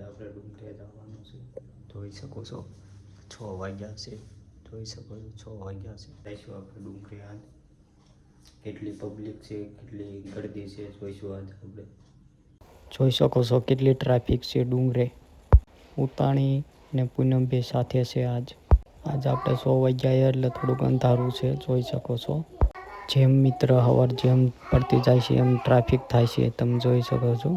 આપણે ડુંગરે જવાનું છે. જોઈ શકો છો 6 વાગ્યા છે. જોઈ શકો છો 6 વાગ્યા છે. જઈશું આપણે ડુંગરે. આજ કેટલી પબ્લિક છે, કેટલી ગળદી છે જોઈશું આજ આપણે. જોઈ શકો છો કેટલી ટ્રાફિક છે ડુંગરે. ઉતાણી ને પૂનમ બે સાથે છે આજ આપણે 100 વાગ્યા એટલે થોડુંક અંધારું છે. જોઈ શકો છો જેમ મિત્ર હવાર જેમ પડતી જાય છે એમ ટ્રાફિક થાય છે. તમે જોઈ શકો છો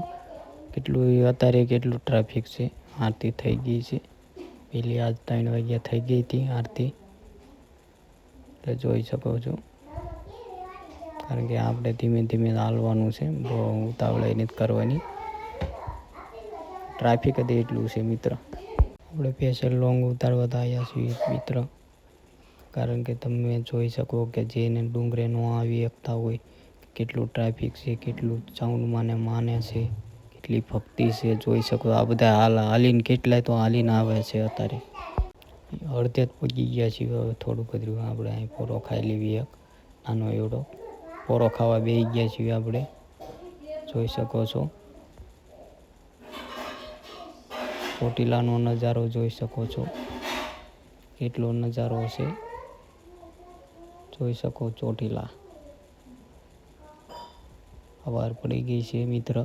અત્યારે કેટલું ટ્રાફિક છે. આરતી થઈ ગઈ છે પેલી આજ 3 વાગ્યા થઈ ગઈ હતી આરતી. એટલે જોઈ શકો છો કારણ કે આપણે ધીમે ધીમે હાલવાનું છે. બહુ ઉતાવળ નથી કરવાની. ટ્રાફિક જ એટલું છે મિત્ર. આપણે સ્પેશિયલ લોંગ ઉતારવા આવ્યા છીએ મિત્ર. કારણ કે તમે જોઈ શકો કે જેને ડુંગરે ન આવી શકતા હોય કેટલું ટ્રાફિક છે, કેટલું સાઉન્ડમાં ને માને છે, કેટલી ભક્તિ છે. જોઈ શકો આ બધા હાલીને કેટલાય તો હાલીને આવે છે. અત્યારે અડધે જ પહોંચી ગયા છીએ. હવે થોડુંક બધું આપણે અહીં પોરો ખાઈ લેવી. એક નાનો એવડો પોરો ખાવા બેસી ગયા છીએ આપણે. જોઈ શકો છો ચોટીલાનો નજારો જોઈ શકો છો. કેટલો નજારો છે જોઈ શકો. ચોટીલા સવાર પડી ગઈ છે મિત્ર.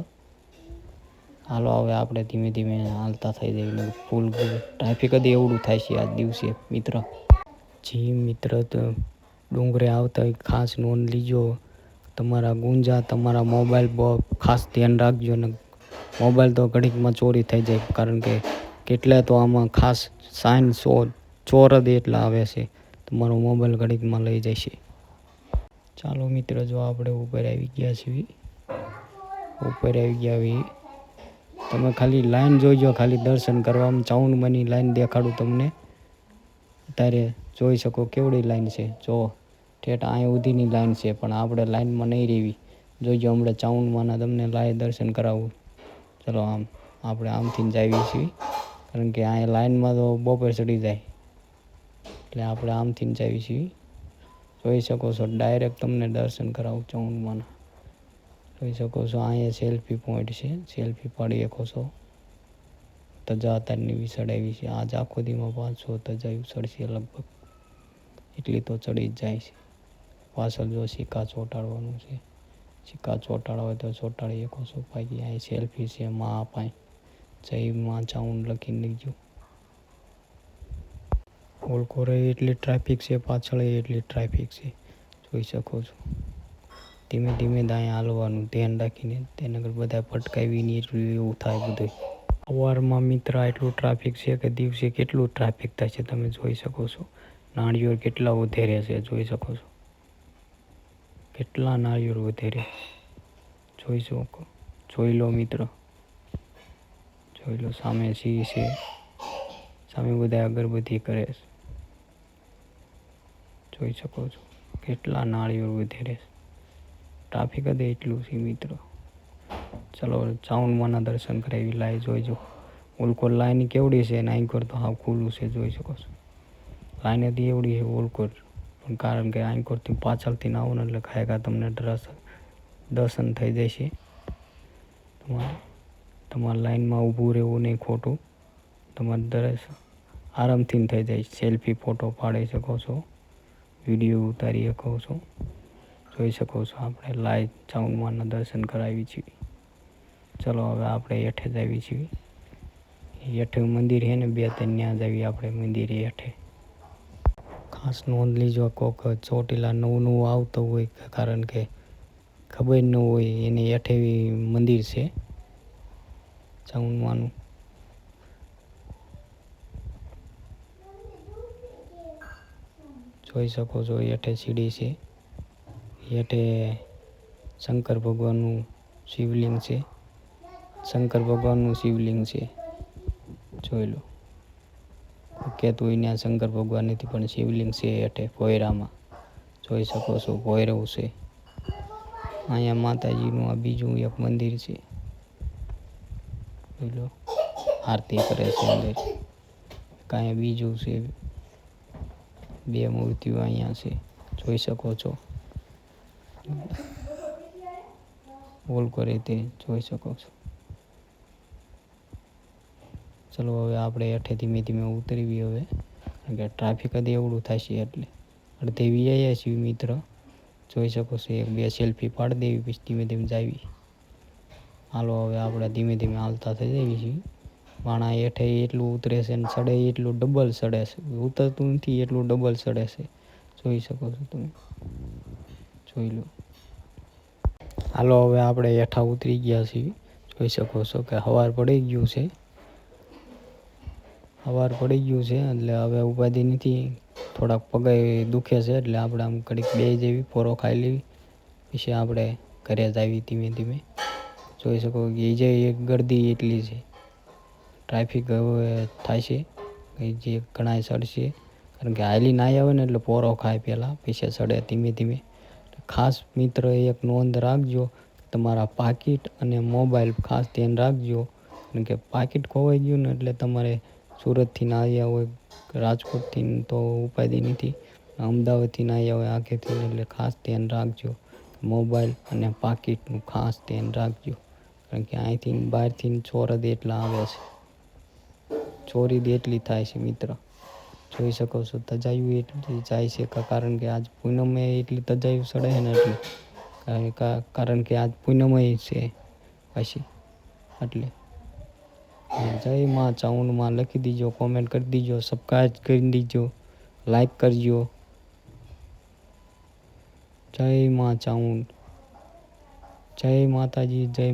હાલો હવે આપણે ધીમે ધીમે હાલતા થઈ જઈએ. ફૂલ ટ્રાફિક જ એવડું થાય છે આજ દિવસે મિત્ર. જી મિત્ર તો ડુંગરે આવતા ખાસ નોંધ લીજો. તમારા ગુંજા તમારા મોબાઈલ ખાસ ધ્યાન રાખજો ને. મોબાઈલ તો ઘડીકમાં ચોરી થઈ જાય કારણ કે કેટલા તો આમાં ખાસ સાઈન ચોર જ એટલા આવે છે. તમારો મોબાઈલ ઘડીકમાં લઈ જાય છે. ચાલો મિત્ર જો આપણે ઉપર આવી ગયા છીએ. ઉપર આવી ગયા છીએ. તમે ખાલી લાઈન જોઈજો. ખાલી દર્શન કરવામાં ચાઉંડમાંની લાઈન દેખાડું તમને. અત્યારે જોઈ શકો કેવડી લાઈન છે. જો ઠેઠ અહીં સુધીની લાઈન છે પણ આપણે લાઈનમાં નહીં રહેવી. જોઈજો હમણાં ચાઉંડમાંના તમને લાઈવ દર્શન કરાવું. ચલો આપણે આમથી જ આવીએ છીએ કારણ કે અહીંયા લાઈનમાં તો બપોર ચડી જાય એટલે આપણે આમથી જ આવીએ છીએ. જોઈ શકો છો ડાયરેક્ટ તમને દર્શન કરાવું ચાઉંડમાંના. જોઈ શકો છો અહીંયા સેલ્ફી પોઈન્ટ છે. સેલ્ફી પાડી શકો છો. ધજા અત્યારની બી ચડાવી છે. આજ આખો દીમાં 500 ધજા ચડશે લગભગ. એટલી તો ચડી જ જાય છે. પાછળ જો સિક્કા ચોંટાડવાનું છે. સિક્કા ચોંટાડવા હોય તો ચોંટાડી શકો છો. બાકી અહીં સેલ્ફી છે. માં અપાય જય માં ચાઉંડ લખીને લીધું. ઓલકોરે એટલી ટ્રાફિક છે. પાછળ એટલી ટ્રાફિક છે. જોઈ શકો છો. ધીમે ધીમે અહીંયા હાલવાનું ધ્યાન રાખીને. તેના બધા ભટકાવીને એટલું એવું થાય બધું. સવારમાં મિત્ર એટલું ટ્રાફિક છે કે દિવસે કેટલું ટ્રાફિક થાય છે તમે જોઈ શકો છો. નાળિયેર કેટલા વધેરે છે જોઈ શકો છો. કેટલા નાળિયેર વધેરે જોઈ શકો. જોઈ લો મિત્ર. જોઈ લો સામે સિંહ છે. સામે બધા અગરબત્તી કરે છે. જોઈ શકો છો કેટલા નાળિયેર વધેરે છે. ટ્રાફિક જ એટલું છે મિત્ર. ચલો ચાઉંડમાંના દર્શન કરાવી. લાઈ જોઈજો. ઓલકોર લાઈન કેવડી છે અને અહીં તો હાવ ખુલ્લું છે. જોઈ શકો છો. લાઈન હતી એવડી છે ઓલકોર પણ કારણ કે આંકોરથી પાછળથી ના આવો ને એટલે ખાયકા તમને દર્શન થઈ જશે. તમારે લાઈનમાં ઊભું રહેવું નહીં ખોટું. તમારે દર્શન આરામથી થઈ જાય. સેલ્ફી ફોટો પાડી શકો છો. વિડીયો ઉતારી શકો છો. જોઈ શકો છો આપણે લાઈવ ચાઉંડમાંના દર્શન કરાવી છીએ. ચલો હવે આપણે હેઠે જ આવી છીએ. હેઠે મંદિર છે ને 2-3 ત્યાં જ આવીએ આપણે મંદિરે હેઠે. ખાસ નોંધ લીજો. કોક ચોટીલા નવું આવતો હોય કારણ કે ખબર ન હોય એને હેઠે મંદિર છે ચાઉંડમાંનું. જોઈ શકો છો હેઠે સીડી છે. હેઠે શંકર ભગવાનનું શિવલિંગ છે. શંકર ભગવાનનું શિવલિંગ છે. જોઈ લો. કહેતું હોય ત્યાં શંકર ભગવાન નથી પણ શિવલિંગ છે હેઠે ભોયરામાં. જોઈ શકો છો ભોયરું છે. અહીંયા માતાજીનું આ બીજું એક મંદિર છે. જોઈ લો આરતી કરે છે અંદર. કાંઈ બીજું છે. 2 મૂર્તિઓ અહીંયા છે. જોઈ શકો છો. ઓલકોરે તે જોઈ શકો છો. ચલો હવે આપણે હેઠે ધીમે ધીમે ઉતરવી હવે, કારણ કે ટ્રાફિક જ એવડું થશે એટલે અડધે વીઆઈએ છીએ મિત્ર. જોઈ શકો છો, એક બે સેલ્ફી પાડી દેવી પછી ધીમે ધીમે જાવી. હાલો હવે આપણે ધીમે ધીમે હાલતા થઈ જઈએ છીએ. માણા હેઠે એટલું ઉતરે છે ને સડે એટલું ડબલ સડે છે, ઉતરતું નથી એટલું ડબલ સડે છે. જોઈ શકો છો તમે, જોઈ લો. હાલો હવે આપણે હેઠા ઉતરી ગયા છીએ. જોઈ શકો છો કે સવાર પડી ગયું છે, સવાર પડી ગયું છે એટલે હવે ઉપાધિ નથી. થોડાક પગે દુખે છે એટલે આપણે આમ ઘડીક બે જેવી પોરો ખાઈ લેવી, પછી આપણે ઘરે જ આવી ધીમે ધીમે. જોઈ શકો કે એ જે એક ગરદી એટલી છે, ટ્રાફિક હવે થાય છે જે ઘણાય સડશે, કારણ કે હાલીને આવ્યા હોય ને એટલે પોરો ખાય પહેલાં પછી સડે ધીમે ધીમે. ખાસ મિત્ર એક નોંધ રાખજો, તમારા પાકીટ અને મોબાઈલ ખાસ ધ્યાન રાખજો, કારણ કે પાકીટ ખોવાઈ ગયું ને એટલે તમારે સુરતથી ના આવ્યા હોય, રાજકોટથી તો ઉપાધિ નથી, અમદાવાદથી ના આવ્યા હોય આખેથી, એટલે ખાસ ધ્યાન રાખજો. મોબાઈલ અને પાકીટનું ખાસ ધ્યાન રાખજો, કારણ કે અહીંથી બહારથી ચોર જ એટલા આવે છે, ચોરી જ એટલી થાય છે મિત્ર. જોઈ શકો છો તજાયું એટલી જાય છે, કારણ કે આજ પૂનમે એટલી તજાયું સડે છે ને એટલે, કારણ કે આજ પૂનમય છે પછી એટલે. જય માં ચાઉંડમાં લખી દીજો, કોમેન્ટ કરી દીજો, સબસ્ક્રાઈબ કરી દીજો, લાઈક કરજો. જય માં ચાઉંડ, જય માતાજી, જય